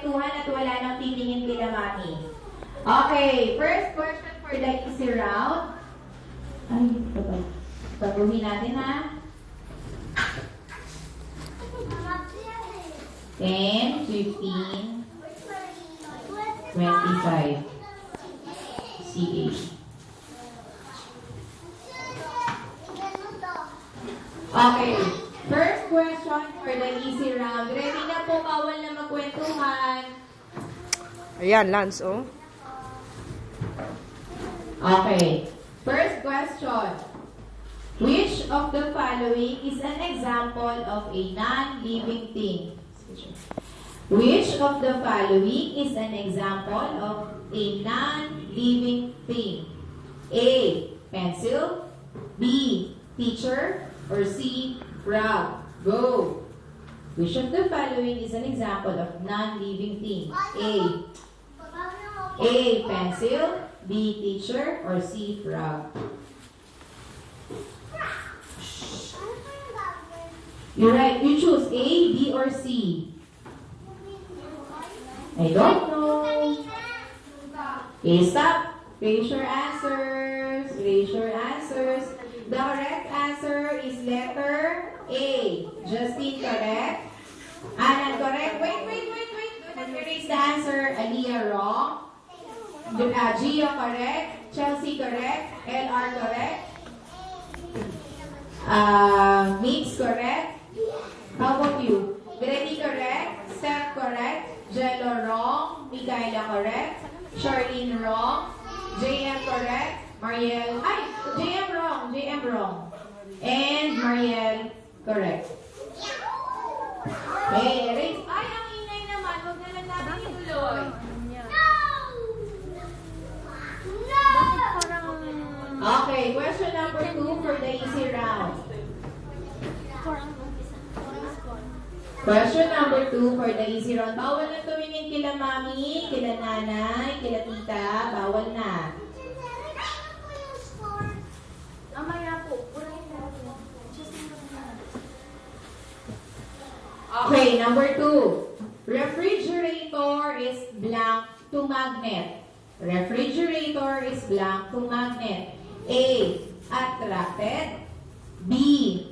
kwentuhan at wala nang titingin kila mami. Okay, first question for the easy round. Ay, baguhin natin ha. 10, 15, 25. CA. Okay. First question for the easy round. Ready na po, bawal na magkwentuhan. Ayan, Lance, oh. Okay. First question. Which of the following is an example of a non-living thing? Which of the following is an example of a non-living thing? A. Pencil. B. Teacher. Or C. Frog. Go. Which of the following is an example of non-living thing? A. Pencil. B. Teacher. Or C. Frog. You're right. You choose A, B, or C. I don't know. Okay, stop. Raise your answers. Raise your answers. The correct answer is letter A. Justine, correct. Anan, correct. Wait. Do not erase the answer. Aliyah, wrong. Gio, correct. Chelsea, correct. LR, correct. Mix, correct. How about you? Grady, correct. Steph, correct. Jello, wrong. Mikaela, correct. Charlene, wrong. JM, correct. Mariel, JM, wrong. And Mariel, correct. Okay, erase. Ay, ang ingay naman. Huwag na lang natin ituloy. Okay, question number 2 for the easy round. Question number 2 for the easy round. Bawal na tumingin kila mami, kila nanay, kila tita. Bawal na. Okay, number 2. Refrigerator is blank to magnet. Refrigerator is blank to magnet. A. Attracted. B.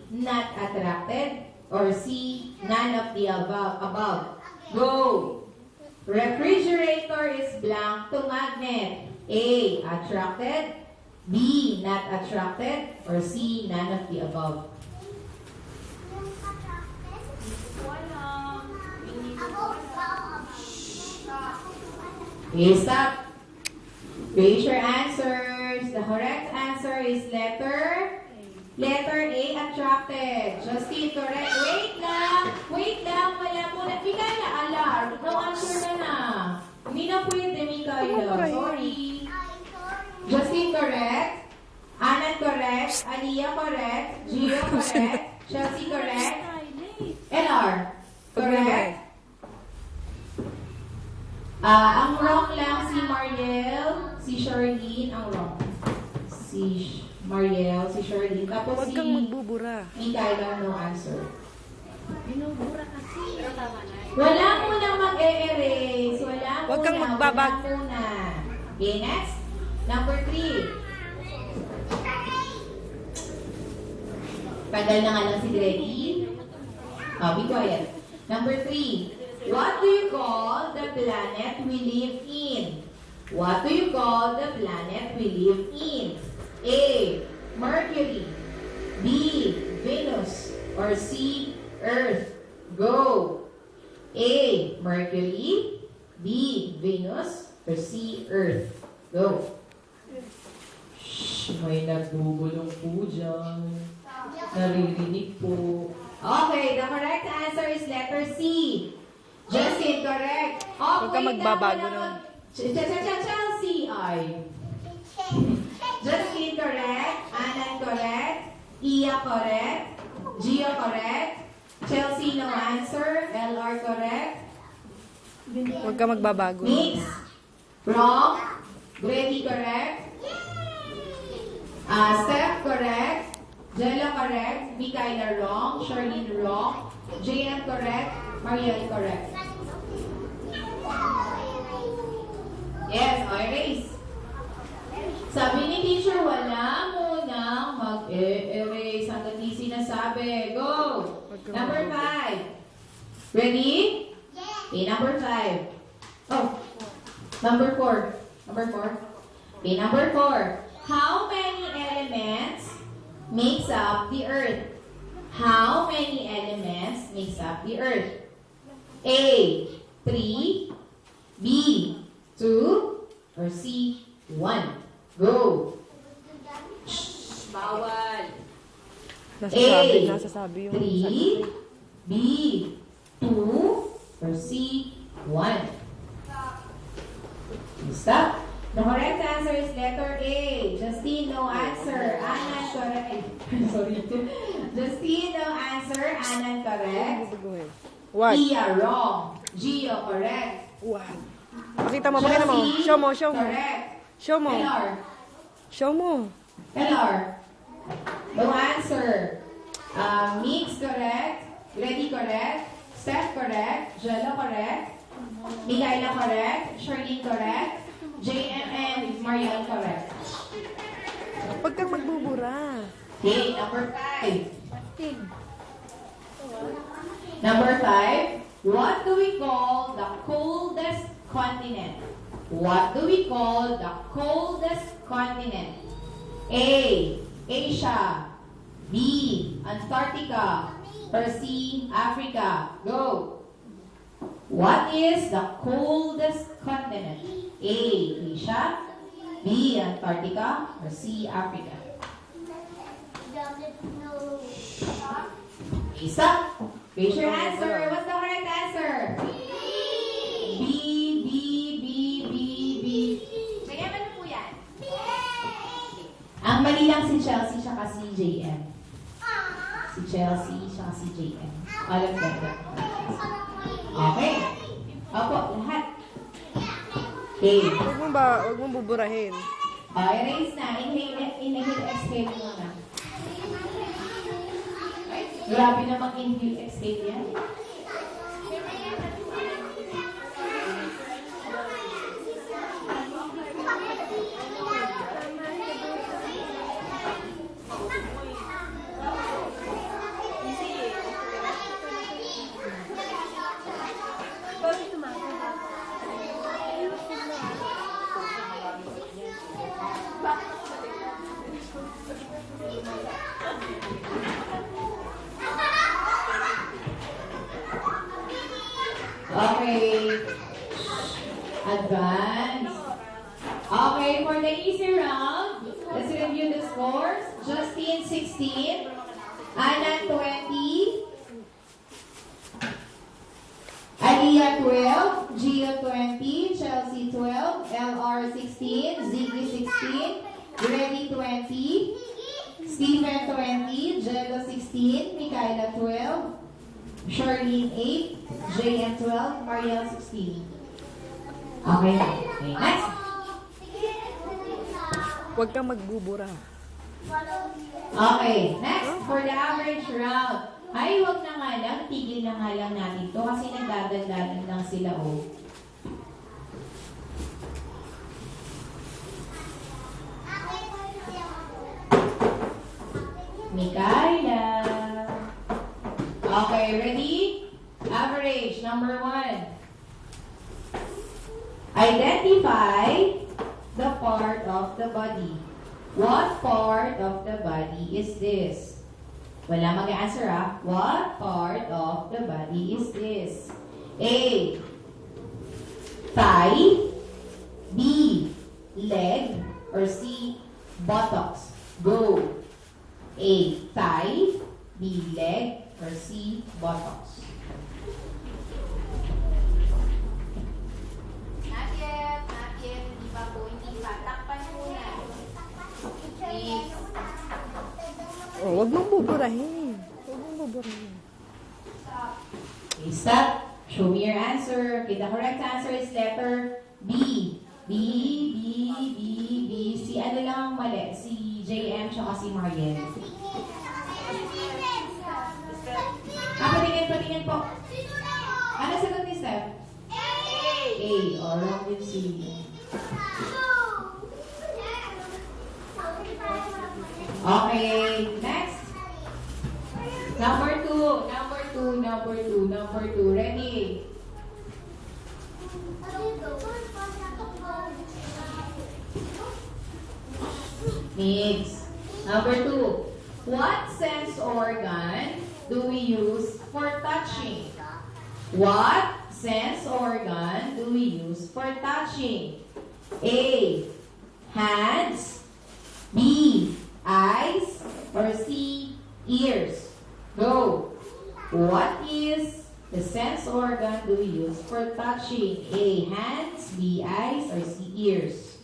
Not attracted. Or C. None of the above. Go. Refrigerator is blank to magnet. A. Attracted. B. Not attracted. Or C. None of the above. Okay, stop. Raise your answers. The correct answer is letter A, attracted. Justine, correct. Wait lang. Wala muna. Mikaela, alarm. No answer na. Hindi na pwede, Mikaela. Sorry. Justine, correct. Anan, correct. Aliyah, correct. Gio, correct. Chelsea, correct. LR, correct. Ang wrong lang si Mariel, si Charlene, ang wrong. Si Mariel, si Charlene. Tapos Huwag kang magbubura. Mikaela, no answer. Binubura kasi. Wala munang mag-e-erase. Huwag kang magbabag. Wala muna. Okay, next. Number 3. Tagal na nga lang si Grady. Be quiet. Number 3. What do you call the planet we live in? What do you call the planet we live in? A. Mercury. B. Venus. Or C. Earth. Go. A. Mercury. B. Venus. Or C. Earth. Go. Shh, may nagbubulong po dyan. Naririnig po. Okay, the correct answer is letter C. Justin, correct. Huwag ka magbabago nun. Chelsea, ay. Justin, correct. Anan, correct. Iya, correct. Gio, correct. Chelsea, no answer. LR, correct. Huwag ka magbabago. Mix. Wrong. Grady, correct. Steph, correct. Jello, correct. Mikaela, wrong. Charlene, wrong. JM, correct. Mariel, correct. Ready? Okay, number 5. Oh, number 4. Number 4. Okay, number 4. How many elements makes up the earth? How many elements makes up the earth? A, 3, B, 2, or C, 1. Go. Shh, bawal. Nasasabi yung 3, B, 2, or C, 1. Stop. The correct answer is letter A. Justine, no answer. Anan, correct. Sorry. Justine, no answer. Anan, correct. What? Iya, wrong. Gio, correct. What? Pakita mo, pakita mo. Josie, Show mo, show mo. correct. Show mo. Elor. Show mo. Elor. No answer. Mix, correct. Ready, correct. Steph, correct. Jello, correct. Mikaela, correct. Charlene, correct. JM and Mariel, correct. Huwag kang magbubura. Okay, number 5. Number 5. What do we call the coldest continent? What do we call the coldest continent? A, Asia. B, Antarctica. Or C, Africa. Go. What is the coldest continent? A, Asia. B, Antarctica. Or C, Africa. Stop. Raise your answer. What's the correct answer? B, B, B, B, B. Kaya ano po yan? Ang mali lang si Chelsea siya si JM. Si Chelsea siya si JM. All of them. Okay. Opo, lahat. Okay. Huwag mong buburahin. Erase na. Inhale, exhale muna. Grabe namang inhale, exhale yan. Okay. Advance. Okay, for the easy round, let's review the scores. Justine, 16. Anan, 20. Aliyah, 12. Gio, 20. Chelsea, 12. LR, 16. Ziggy, 16. Grady, 20. Stephen, 20. Jello, 16. Mikaela, 12. Charlene, 8. JM, 12. Mariel, 16. Okay. Okay, next. Huwag kang magbubura. Okay, next for the average round. Ay, wag na nga lang. Tigil na nga lang natin to kasi nagdadaldalan lang sila, oh. Mikaela. Okay, ready? Average, number 1. Identify the part of the body. What part of the body is this? Wala mag-answer ah. What part of the body is this? A, thigh. B, leg. Or C, buttocks. Go. A, thigh. B, leg. Or C, buttocks. Not yet. Hindi pa po. Hindi pa. Takpan muna. Please. Oh, huwag mong buburahin. Huwag mong buburahin. Okay, stop. Show me your answer. Okay, the correct answer is letter B. B, B, B, B. Si ano lang ang mali? Si JM tsaka si Mariel. Patingin po. Ano sagot ni Steph? A. O, wrong din si... Okay, next. Number 2. number 2. Ready? Mix. Number 2. What sense organ do we use for touching? What sense organ do we use for touching? A. Hands. B. Eyes. Or C. Ears. Go. What is the sense organ do we use for touching? A. Hands. B. Eyes. Or C. Ears.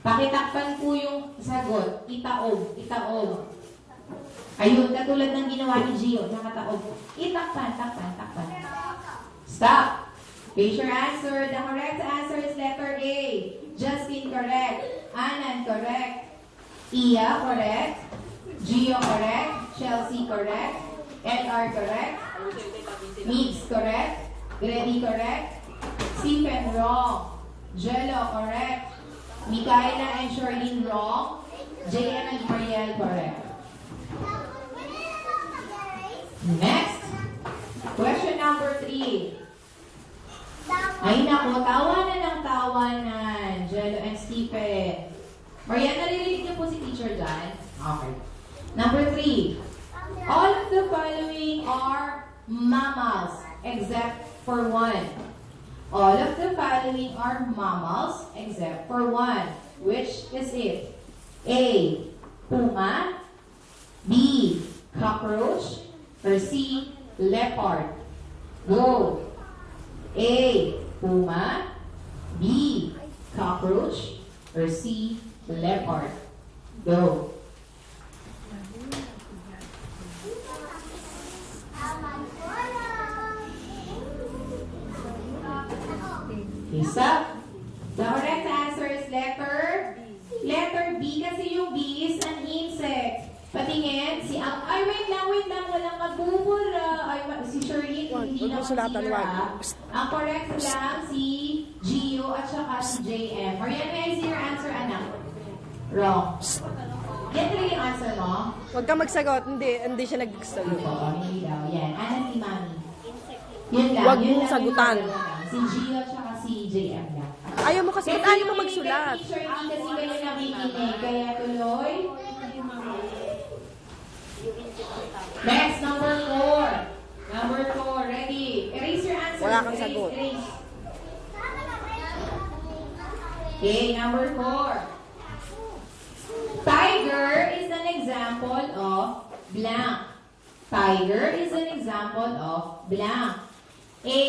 Pakitakpan po yung sagot. Itaog. Itaog. Ayun, katulad ng ginawa ni Gio. Nakataog. Itakpan, takpan, takpan. Stop. Face your answer. The correct answer is letter A. Justin, correct. Anan, correct. Iya, correct. Gio, correct. Chelsea, correct. LR, correct. Mix, correct. Grady, correct. Stephen, wrong. Jello, correct. Mikaela and Shirley, wrong. JM and Mariel, correct. Next. Question number 3. Ay nako, tawanan ng tawanan. Jello and Stephen. Mariel, naririnig niyo po si teacher dyan? Okay. Number 3. All of the following are mammals except for one. All of the following are mammals except for one. Which is it? A. Puma. B. Cockroach. Or C. Leopard. Go. A. Puma. B. Cockroach. Or C. Leopard. Go. Isa. The correct answer is letter B kasi yung B is an insect. Patingin, ay wait lang, walang magbubura. Ay, si Shirley, hindi na masira. Ang correct lang si Gio at saka si JM. Marian, may I see your answer, anak? Wrong. Yan talaga yung answer mo? Huwag kang magsagot. Hindi siya nagsagot. Hindi daw. Yan. Anak ni Mami. Yun lang. Huwag yun mong lang sagutan. yung ano lang. Si Gio at saka si JM lang. Ayaw mo kasi, ayaw mo magsulat. Kasi kayo nakikinig. Kaya tuloy. Next, number 4. Number 4. Ready? Erase your answer. Wala kang sagot. Erase. Okay, number 4. Tiger is an example of blank. Tiger is an example of blank. A.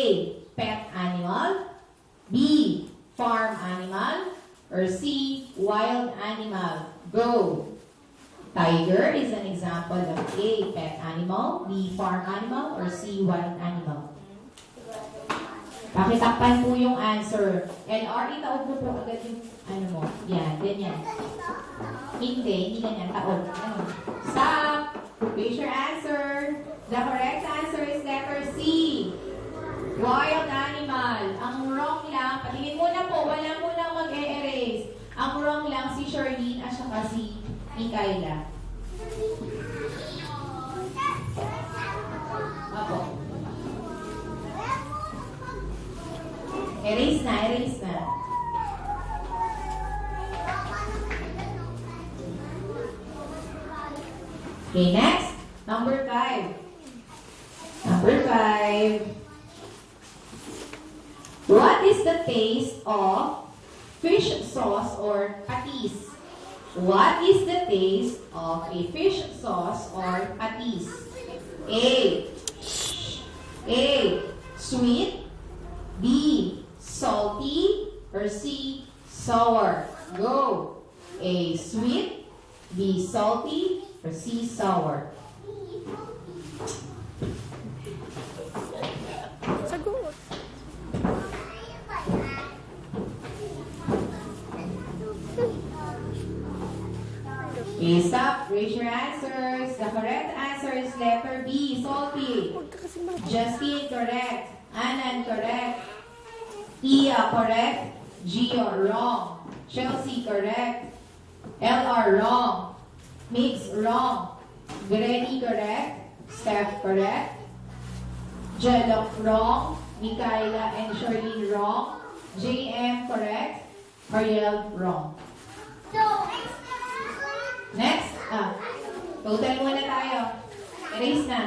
Pet animal. B. Farm animal. Or C. Wild animal. Go. Tiger is an example of A. Pet animal. B. Farm animal. Or C. Wild animal. Pakitakpan po yung answer. LR, itaog mo po agad yung ano mo. Yan, ganyan. Hindi ganyan. Taog. Ano? Stop. Face your answer. The correct answer is letter C. Wild animal. Ang wrong lang, patingin muna po, wala munang mag-e-erase. Ang wrong lang si Charlene at saka si Mikaela. Opo. Erase na, erase na. Okay, next. Number 5. Number 5. What is the taste of fish sauce or patis? What is the taste of a fish sauce or patis? A. Sweet. B. Salty. Or C. Sour. Go. A. Sweet. B. Salty. Or C. Sour. Sagot. Okay, stop. Raise your answers. The correct answer is letter B. Salty. Huwag ka kasi mag- Justine, correct. Anan, correct. Iya, correct. Gio, wrong. Chelsea, correct. LR, wrong. Mix, wrong. Grady, correct. Steph, correct. Jello, wrong. Mikaela and Charlene, wrong. JM, correct. Mariel, wrong. Next. Total muna tayo. Erase na.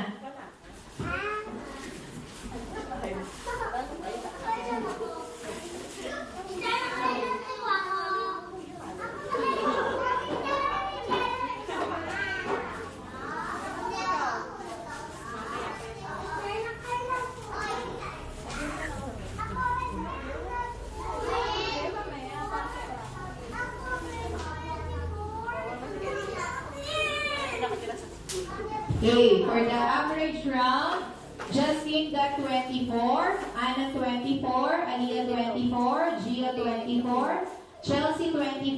Okay, for the average round, Justin got 24, Anna 24, Aliyah 24, Gia 24, Chelsea 24,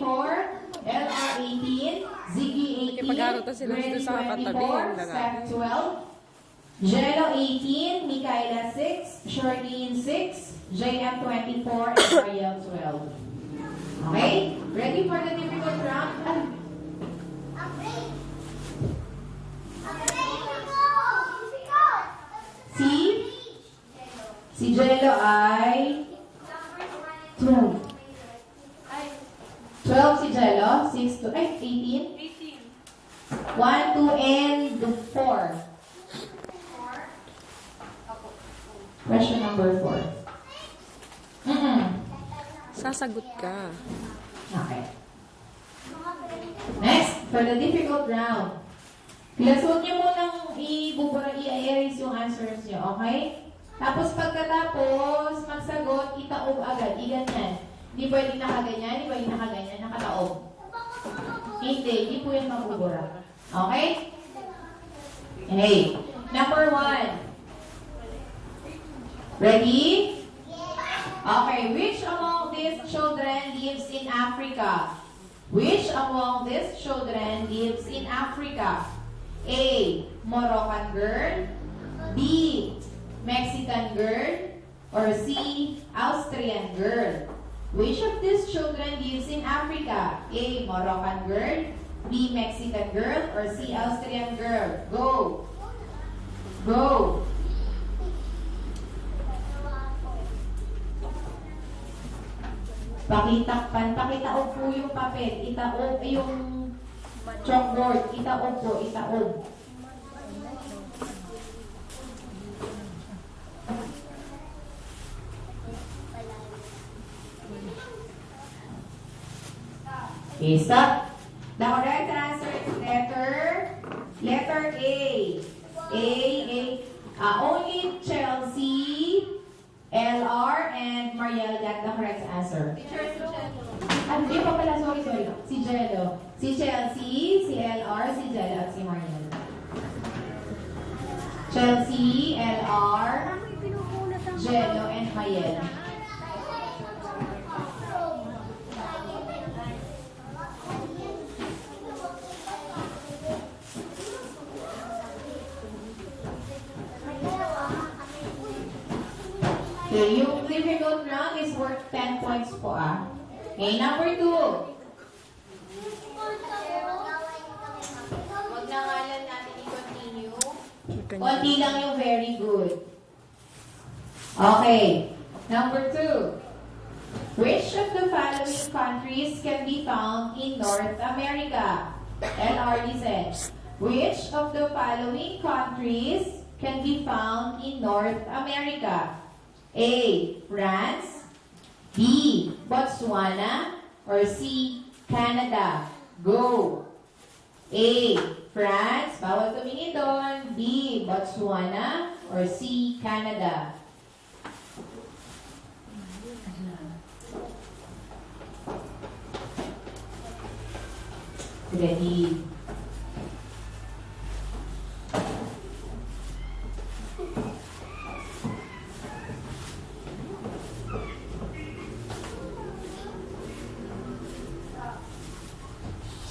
LR 18, Ziggy 18, Nakipag-aro to sila Granny sa katabi, 24, yung lalaki. Steph 12, Jello 18, Mikaela 6, Charlene 6, JM 24, and Mariel 12. Okay? Ready for the difficult round? Si Jello ay 12. 12 si Jello, 6 to 18. 1, 2, and 4. Question number 4. Sasagot ka. Okay. Next, for the difficult round. Class, huwag niyo munang i-erase yung answers niyo, okay? Tapos pagkatapos, magsagot, itaob agad, iganyan. Hindi pwedeng nakaganyan, hindi pwedeng nakaganyan, nakataob. Hindi po yan mabubura. Okay? Okay. Number 1. Ready? Okay, which among these children lives in Africa? Which among these children lives in Africa? A. Moroccan girl. B. Mexican girl. Or C. Austrian girl. Which of these children lives in Africa? A. Moroccan girl. B. Mexican girl. Or C. Austrian girl. Go. Go. Pakitaob po yung papel. Itaob yung chalkboard. Itaob po, itaob. Okay, stop. The correct answer is letter A. Only Chelsea, LR, and Mariel got the correct answer. Hindi pa pala, sorry. Si Jello. Si Chelsea, si LR, si Jello, at si Mariel. Chelsea, LR, Jello, and Mariel. Okay, yung difficult round is worth 10 points po Okay, number 2. Huwag na nga lang natin i-continue. Konti lang yung very good. Okay, number 2. Which of the following countries can be found in North America? LR said, which of the following countries can be found in North America? A. France. B. Botswana. Or C. Canada. Go. A. France. Bawal tumingin doon. B. Botswana. Or C. Canada. Ready.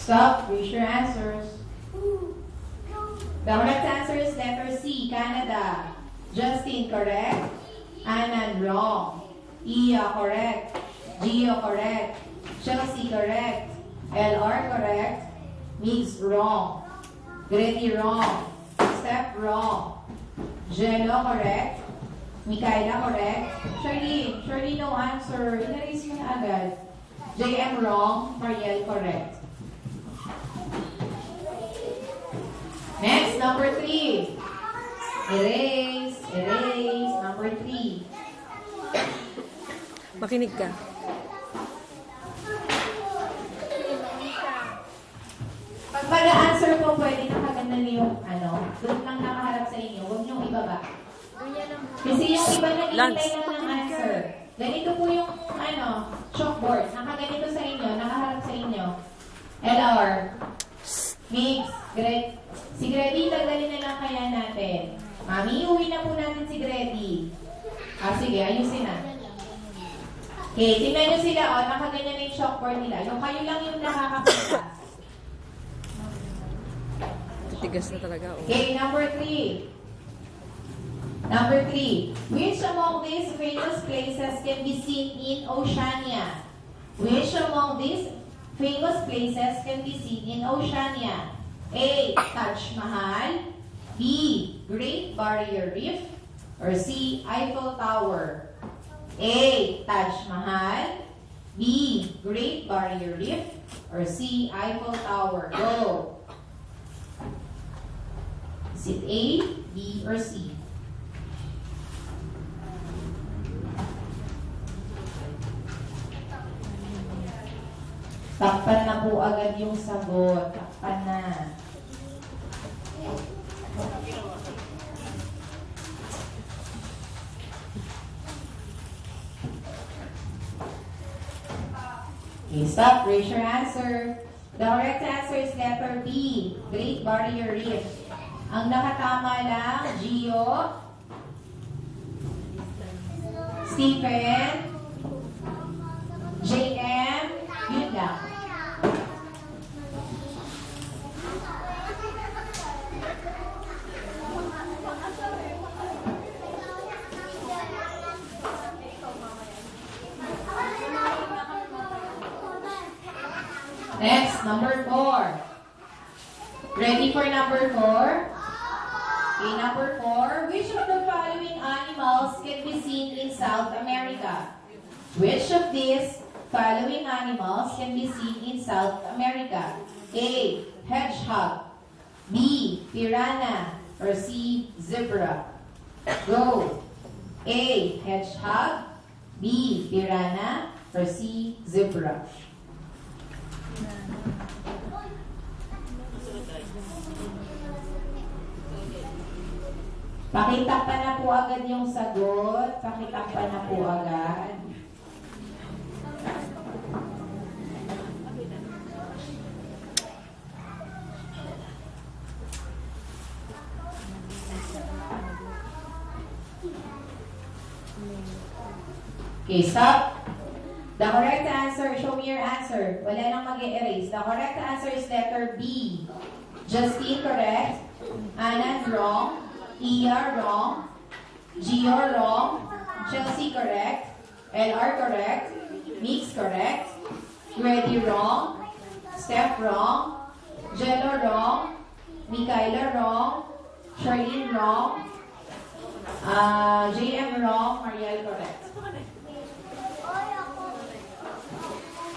Stop. Raise your answers. The correct answer is letter C, Canada. Justin, correct. Anand, wrong. Iya, correct. Gio, correct. Chelsea, correct. LR, correct. Migs, wrong. Gretty, wrong. Steph, wrong. Jello, correct. Mikaela, correct? Shirley, no answer. Inaris mo na agad. JM, wrong. Mariel, correct. Next, number 3. Erase. Number 3. Makinig ka. Pag mag-answer po, pwede nakaganda niyo yung doon lang nakaharap sa inyo. Huwag niyong ibaba. Kasi yung iba naghihintay lang ng answer. Ganito po yung chalkboard. Nakaganito sa inyo, nakaharap sa inyo. LR. Mix. Si Grady, tanggalin na lang kaya natin. Mami, uwi na po natin si Grady. Sige, ayusin na. Okay, tingnan nyo sila, nakaganyan na yung chalkboard nila. Yung kayo lang yung nakakakita. Tigas na talaga. Oh. Okay, number 3. Which among these famous places can be seen in Oceania? Which among these famous places can be seen in Oceania? A. Taj Mahal. B. Great Barrier Reef. Or C. Eiffel Tower. A. Taj Mahal. B. Great Barrier Reef. Or C. Eiffel Tower. Go. Is it A, B, or C? Takpan na po agad yung sagot. Takpan na. Okay, stop. Raise your answer. The correct answer is letter B, Great Barrier Reef. Ang nakatama lang, Gio, Stephen, JM, yun lang. Next, number 4. Ready for number 4? Okay, number 4. Which of the following animals can be seen in South America? Which of these following animals can be seen in South America? A. Hedgehog. B. Piranha. Or C. Zebra. Go. A. Hedgehog. B. Piranha. Or C. Zebra. Pakitakpan na po agad yung sagot. Pakitakpan na po agad. Okay, stop. The correct answer, show me your answer. Wala nang mag-e-erase. The correct answer is letter B. Justine, correct. Anand, wrong. Iya, wrong. Gio, wrong. Chelsea, correct. LR, correct. Mix, correct. Grady, wrong. Steph, wrong. Jello, wrong. Mikaela, wrong. Charlene, wrong. JM, wrong. Mariel, correct.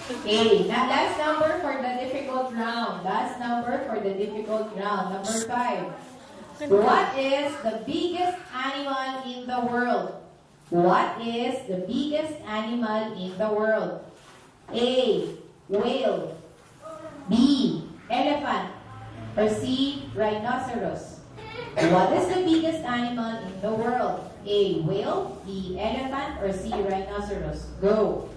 Okay, now last number for the difficult round. Last number for the difficult round. Number 5. What is the biggest animal in the world? What is the biggest animal in the world? A. Whale. B. Elephant. Or C. Rhinoceros. What is the biggest animal in the world? A. Whale. B. Elephant. Or C. Rhinoceros. Go.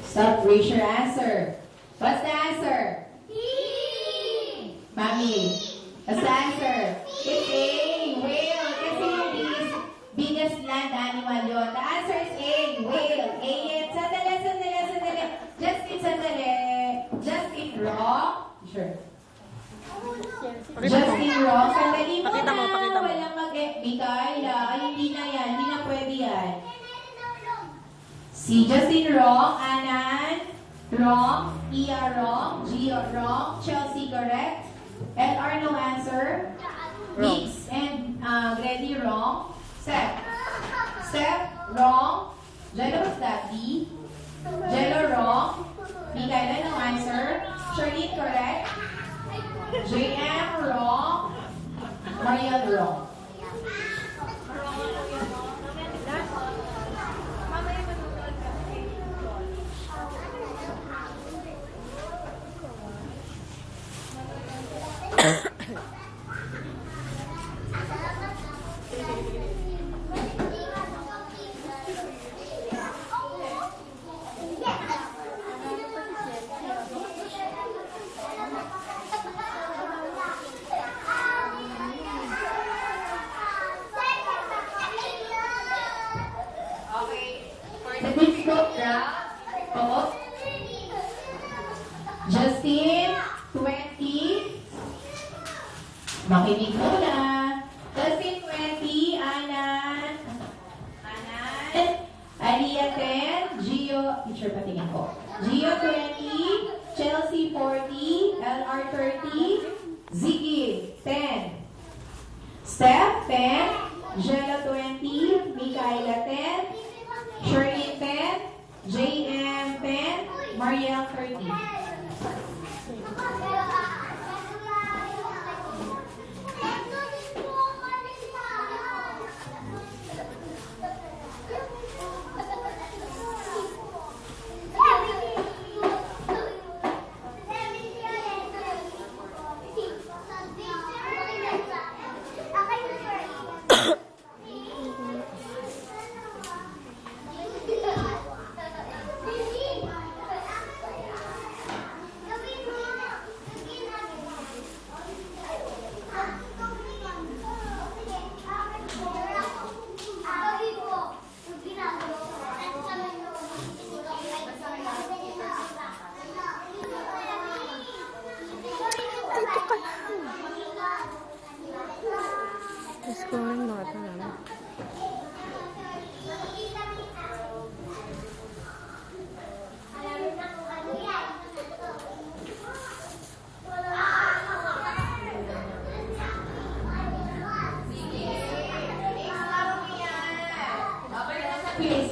Stop, raise your answer. What's the answer? B. Mami, what's the answer? It's A, whale. Kasi yung biggest land animal yun. The answer is A, whale. A yan sa teacher. Pakita mo. Justin wrong. Sandali mo Pakita mo, na. pakita mo. Walang Mikaela. Ay, hindi na yan. Hindi na pwede yan. Si Justin wrong. Anan wrong. Ia wrong. Gio wrong. Chelsea correct. LR no answer. Wrong. Mix and Grady wrong. Steph wrong. Jello was that B? Jello wrong. Mikaela no answer. Charlene correct. JM wrong. Marian wrong. Okay. For the difficult round, po. Justin, 20. Makinig muna. Justin, 20. Anan. Aliyah, 10. Gio, teacher patingin ko. Gio, 20. Chelsea, 40. LR, 30. Ziggy, 10. Steph, 10. Jello, 20. Mikaela, 10. Shirley, 10. JM, 10. Mariel, 30. Dito ka lang. Scoring mo ito naman. Please.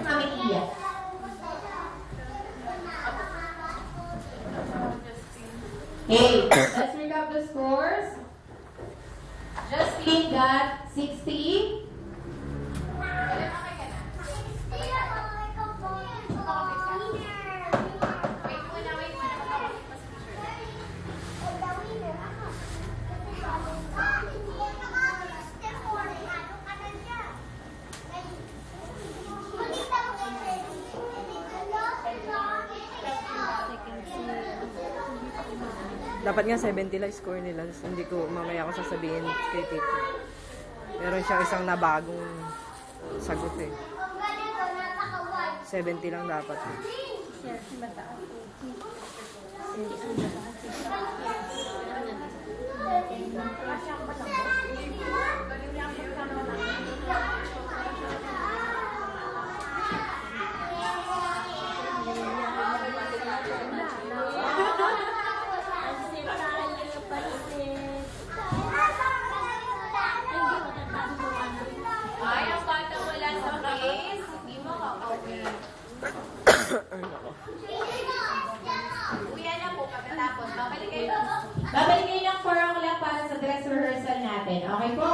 Mami Iya. Hey, let's recap the scores. Justin got 60. Dapat nga 70 lang score nila. Hindi ko, mamaya ako sasabihin kay teacher. Meron siyang isang nabagong sagot eh. 70 lang dapat. Ay, ang bata wala sa case. Hindi mo kakauwi. Kuya na po, pagkatapos. Babalik kayo ng form lang para sa dress rehearsal natin. Okay po?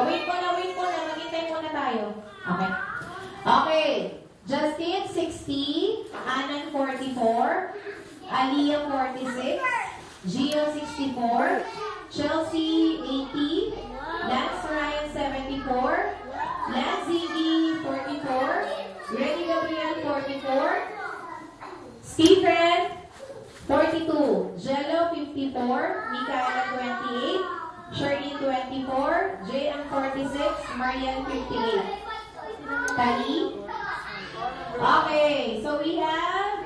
Wait po na. Maghintay muna tayo. Okay? Okay. Justin, 60. Anan, 44. Aliyah, 46. Gio, 64. Chelsea, 80. Lance Ryan, 74. Lance Ziggy, 44. Reddy Gabriel, 44. Stephen, 42. Jello, 54. Mikaela, 28. Shirley, 24. JM, 46. Marian, 58. Tali, Okay, so we have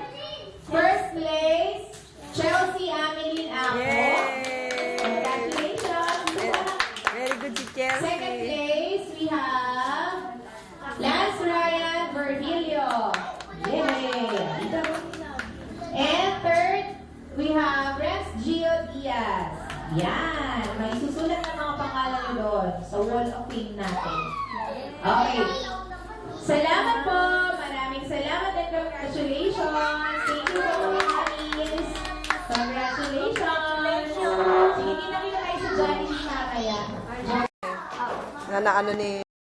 first place, Chelsea Ameline Ako. Yay! Congratulations. Very good si Chelsea. Second place, we have Lance Ryan Virgilio. Yay! And third, we have Rex Gio Diaz. Yan. May susulat ng mga pangalan nyo doon sa wall of fame natin. Okay. Salamat po. Maraming salamat and congratulations. Thank you po, Miss. Congratulations. Sige, kita tayo sa Johnny mamaya. Na ano ni